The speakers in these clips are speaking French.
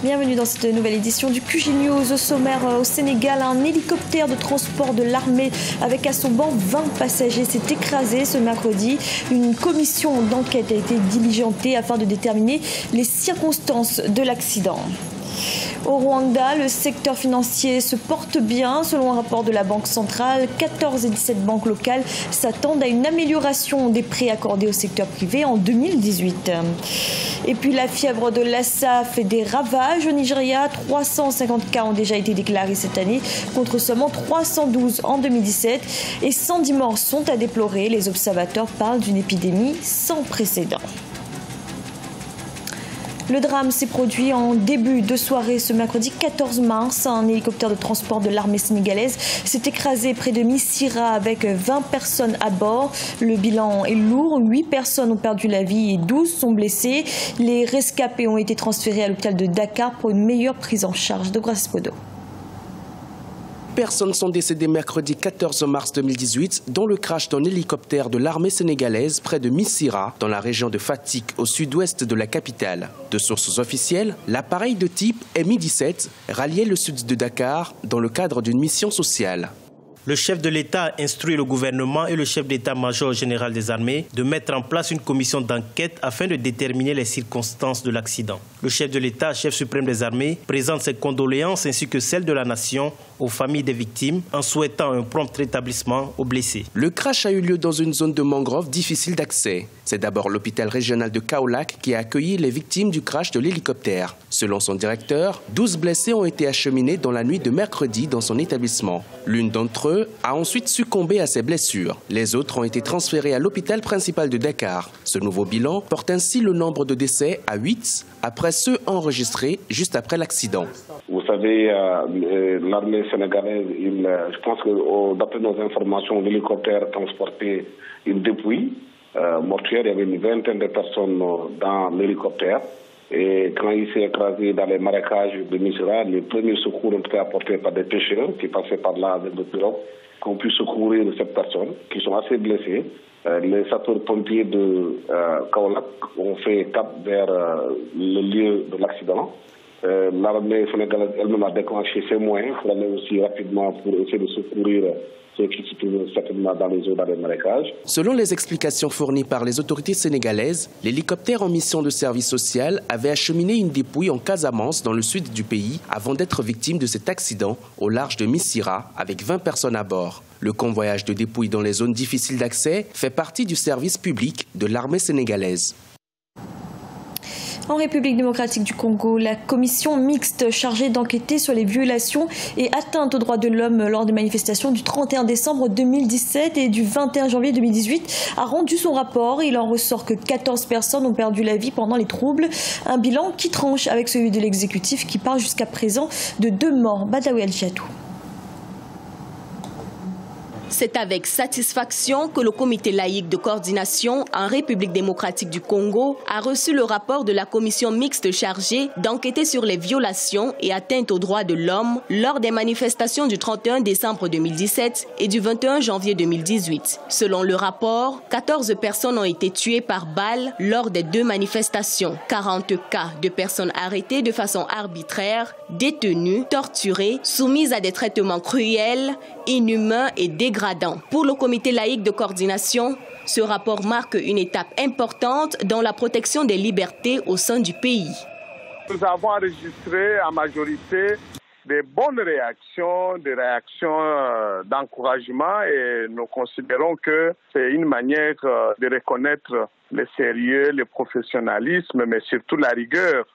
Bienvenue dans cette nouvelle édition du QG News. Au sommaire, au Sénégal, un hélicoptère de transport de l'armée avec à son bord 20 passagers s'est écrasé ce mercredi. Une commission d'enquête a été diligentée afin de déterminer les circonstances de l'accident. Au Rwanda, le secteur financier se porte bien. Selon un rapport de la Banque centrale, 14 et 17 banques locales s'attendent à une amélioration des prêts accordés au secteur privé en 2018. Et puis la fièvre de Lassa fait des ravages au Nigeria. 350 cas ont déjà été déclarés cette année contre seulement 312 en 2017. Et 110 morts sont à déplorer. Les observateurs parlent d'une épidémie sans précédent. Le drame s'est produit en début de soirée ce mercredi 14 mars. Un hélicoptère de transport de l'armée sénégalaise s'est écrasé près de Missira avec 20 personnes à bord. Le bilan est lourd. 8 personnes ont perdu la vie et 12 sont blessées. Les rescapés ont été transférés à l'hôpital de Dakar pour une meilleure prise en charge. De Grace Podo. Personnes sont décédées mercredi 14 mars 2018 dans le crash d'un hélicoptère de l'armée sénégalaise près de Missira, dans la région de Fatick, au sud-ouest de la capitale. De sources officielles, l'appareil de type Mi-17 ralliait le sud de Dakar dans le cadre d'une mission sociale. Le chef de l'État a instruit le gouvernement et le chef d'état-major général des armées de mettre en place une commission d'enquête afin de déterminer les circonstances de l'accident. Le chef de l'État, chef suprême des armées, présente ses condoléances ainsi que celles de la nation aux familles des victimes en souhaitant un prompt rétablissement aux blessés. Le crash a eu lieu dans une zone de mangrove difficile d'accès. C'est d'abord l'hôpital régional de Kaolack qui a accueilli les victimes du crash de l'hélicoptère. Selon son directeur, 12 blessés ont été acheminés dans la nuit de mercredi dans son établissement. L'une d'entre eux a ensuite succombé à ses blessures. Les autres ont été transférés à l'hôpital principal de Dakar. Ce nouveau bilan porte ainsi le nombre de décès à 8, après ceux enregistrés juste après l'accident. Vous savez, l'armée sénégalaise, je pense que d'après nos informations, l'hélicoptère transportait une dépouille mortuaire. Il y avait une vingtaine de personnes dans l'hélicoptère. Et quand il s'est écrasé dans les marécages de Missira, les premiers secours ont été apportés par des pêcheurs qui passaient par là avec le pirogue, qui ont pu secourir cette personne, qui sont assez blessés. Les sapeurs-pompiers de Kaolack ont fait cap vers le lieu de l'accident. L'armée sénégalaise elle-même a déclenché ses moyens pour aller aussi rapidement pour essayer de secourir ceux qui se trouvent certainement dans les eaux, dans les marécages. Selon les explications fournies par les autorités sénégalaises, l'hélicoptère en mission de service social avait acheminé une dépouille en Casamance dans le sud du pays avant d'être victime de cet accident au large de Missira avec 20 personnes à bord. Le convoyage de dépouilles dans les zones difficiles d'accès fait partie du service public de l'armée sénégalaise. En République démocratique du Congo, la commission mixte chargée d'enquêter sur les violations et atteintes aux droits de l'homme lors des manifestations du 31 décembre 2017 et du 21 janvier 2018 a rendu son rapport. Il en ressort que 14 personnes ont perdu la vie pendant les troubles. Un bilan qui tranche avec celui de l'exécutif qui parle jusqu'à présent de 2 morts. Badawi El-Chatou. C'est avec satisfaction que le comité laïque de coordination en République démocratique du Congo a reçu le rapport de la commission mixte chargée d'enquêter sur les violations et atteintes aux droits de l'homme lors des manifestations du 31 décembre 2017 et du 21 janvier 2018. Selon le rapport, 14 personnes ont été tuées par balle lors des 2 manifestations. 40 cas de personnes arrêtées de façon arbitraire, détenues, torturées, soumises à des traitements cruels, inhumains et dégradants. Pour le comité laïque de coordination, ce rapport marque une étape importante dans la protection des libertés au sein du pays. Nous avons enregistré en majorité des bonnes réactions, des réactions d'encouragement et nous considérons que c'est une manière de reconnaître le sérieux, le professionnalisme, mais surtout la rigueur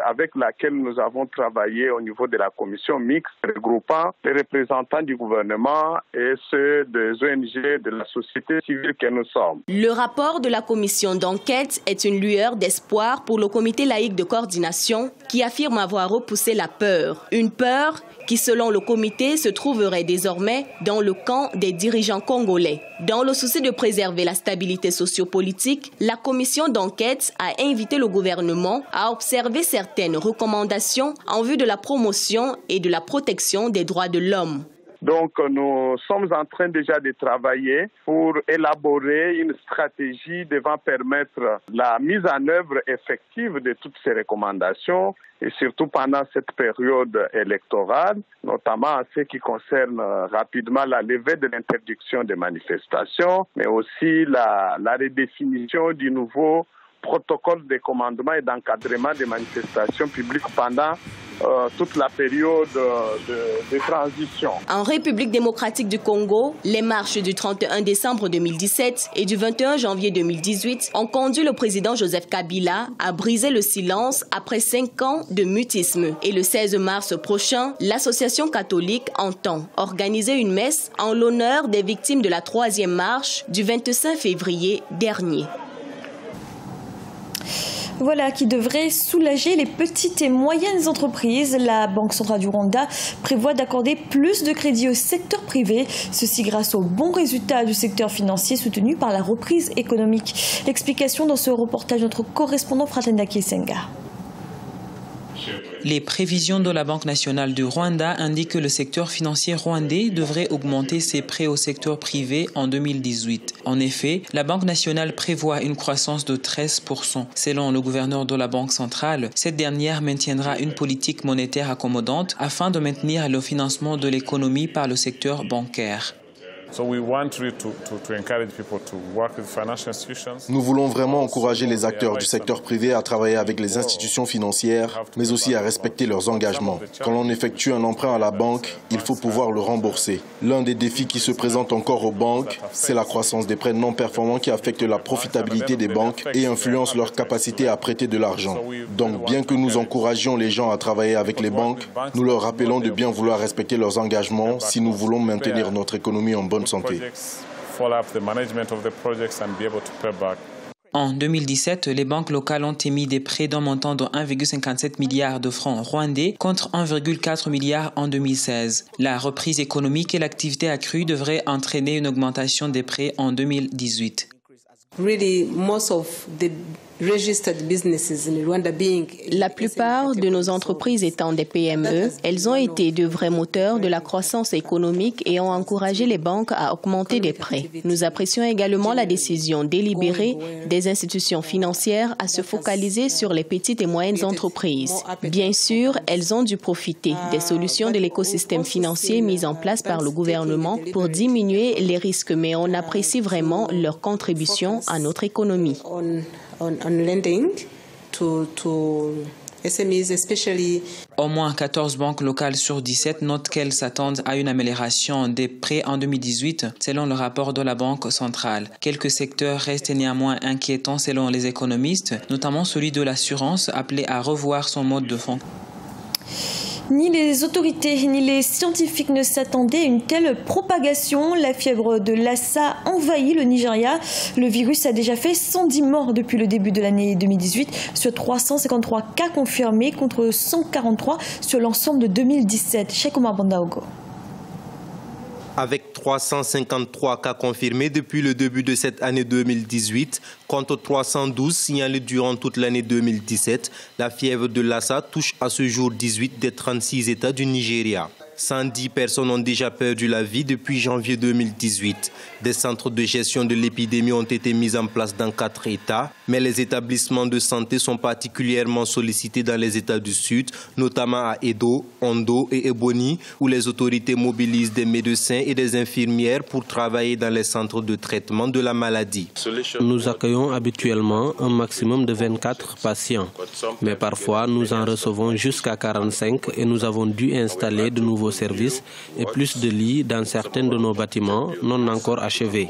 avec laquelle nous avons travaillé au niveau de la commission mixte regroupant les représentants du gouvernement et ceux des ONG de la société civile que nous sommes. Le rapport de la commission d'enquête est une lueur d'espoir pour le comité laïque de coordination qui affirme avoir repoussé la peur. Une peur qui, selon le comité, se trouverait désormais dans le camp des dirigeants congolais. Dans le souci de préserver la stabilité sociopolitique, la commission d'enquête a invité le gouvernement à observer certaines recommandations en vue de la promotion et de la protection des droits de l'homme. Donc nous sommes en train déjà de travailler pour élaborer une stratégie devant permettre la mise en œuvre effective de toutes ces recommandations et surtout pendant cette période électorale, notamment en ce qui concerne rapidement la levée de l'interdiction des manifestations, mais aussi la redéfinition du nouveau protocole de commandement et d'encadrement des manifestations publiques pendant toute la période de transition. En République démocratique du Congo, les marches du 31 décembre 2017 et du 21 janvier 2018 ont conduit le président Joseph Kabila à briser le silence après 5 ans de mutisme. Et le 16 mars prochain, l'association catholique entend organiser une messe en l'honneur des victimes de la 3e marche du 25 février dernier. Voilà qui devrait soulager les petites et moyennes entreprises. La Banque centrale du Rwanda prévoit d'accorder plus de crédits au secteur privé, ceci grâce aux bons résultats du secteur financier soutenu par la reprise économique. L'explication dans ce reportage de notre correspondant Fratenda Kisenga. Les prévisions de la Banque nationale du Rwanda indiquent que le secteur financier rwandais devrait augmenter ses prêts au secteur privé en 2018. En effet, la Banque nationale prévoit une croissance de 13%. Selon le gouverneur de la Banque centrale, cette dernière maintiendra une politique monétaire accommodante afin de maintenir le financement de l'économie par le secteur bancaire. Nous voulons vraiment encourager les acteurs du secteur privé à travailler avec les institutions financières, mais aussi à respecter leurs engagements. Quand l'on effectue un emprunt à la banque, il faut pouvoir le rembourser. L'un des défis qui se présentent encore aux banques, c'est la croissance des prêts non performants qui affectent la profitabilité des banques et influencent leur capacité à prêter de l'argent. Donc, bien que nous encouragions les gens à travailler avec les banques, nous leur rappelons de bien vouloir respecter leurs engagements si nous voulons maintenir notre économie en bonne santé. En 2017, les banques locales ont émis des prêts d'un montant de 1,57 milliard de francs rwandais contre 1,4 milliard en 2016. La reprise économique et l'activité accrue devraient entraîner une augmentation des prêts en 2018. La plupart de nos entreprises étant des PME, elles ont été de vrais moteurs de la croissance économique et ont encouragé les banques à augmenter les prêts. Nous apprécions également la décision délibérée des institutions financières à se focaliser sur les petites et moyennes entreprises. Bien sûr, elles ont dû profiter des solutions de l'écosystème financier mises en place par le gouvernement pour diminuer les risques, mais on apprécie vraiment leur contribution à notre économie. Au moins 14 banques locales sur 17 notent qu'elles s'attendent à une amélioration des prêts en 2018, selon le rapport de la Banque centrale. Quelques secteurs restent néanmoins inquiétants selon les économistes, notamment celui de l'assurance, appelé à revoir son mode de fonctionnement. Ni les autorités ni les scientifiques ne s'attendaient à une telle propagation. La fièvre de Lassa envahit le Nigeria. Le virus a déjà fait 110 morts depuis le début de l'année 2018 sur 353 cas confirmés contre 143 sur l'ensemble de 2017. Cheikh Omar Bandaogo. Avec 353 cas confirmés depuis le début de cette année 2018, contre 312 signalés durant toute l'année 2017, la fièvre de Lassa touche à ce jour 18 des 36 États du Nigeria. 110 personnes ont déjà perdu la vie depuis janvier 2018. Des centres de gestion de l'épidémie ont été mis en place dans 4 États, mais les établissements de santé sont particulièrement sollicités dans les États du Sud, notamment à Edo, Ondo et Ebonyi, où les autorités mobilisent des médecins et des infirmières pour travailler dans les centres de traitement de la maladie. Nous accueillons habituellement un maximum de 24 patients, mais parfois nous en recevons jusqu'à 45 et nous avons dû installer de nouveaux services et plus de lits dans certains de nos bâtiments non encore achevés.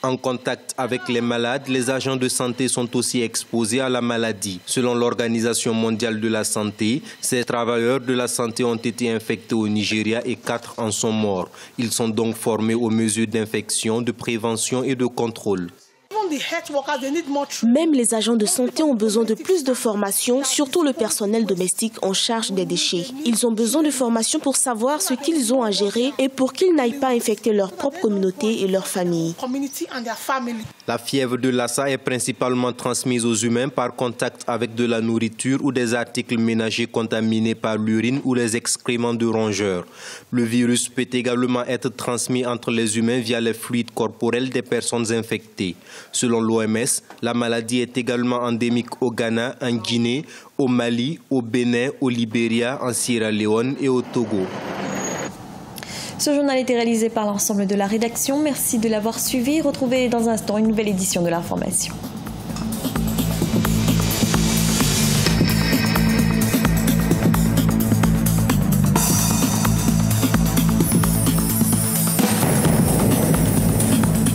En contact avec les malades, les agents de santé sont aussi exposés à la maladie. Selon l'Organisation mondiale de la santé, ces travailleurs de la santé ont été infectés au Nigeria et 4 en sont morts. Ils sont donc formés aux mesures d'infection, de prévention et de contrôle. Même les agents de santé ont besoin de plus de formation, surtout le personnel domestique en charge des déchets. Ils ont besoin de formation pour savoir ce qu'ils ont à gérer et pour qu'ils n'aillent pas infecter leur propre communauté et leur famille. La fièvre de Lassa est principalement transmise aux humains par contact avec de la nourriture ou des articles ménagers contaminés par l'urine ou les excréments de rongeurs. Le virus peut également être transmis entre les humains via les fluides corporels des personnes infectées. Selon l'OMS, la maladie est également endémique au Ghana, en Guinée, au Mali, au Bénin, au Libéria, en Sierra Leone et au Togo. Ce journal a été réalisé par l'ensemble de la rédaction. Merci de l'avoir suivi. Retrouvez dans un instant une nouvelle édition de l'information.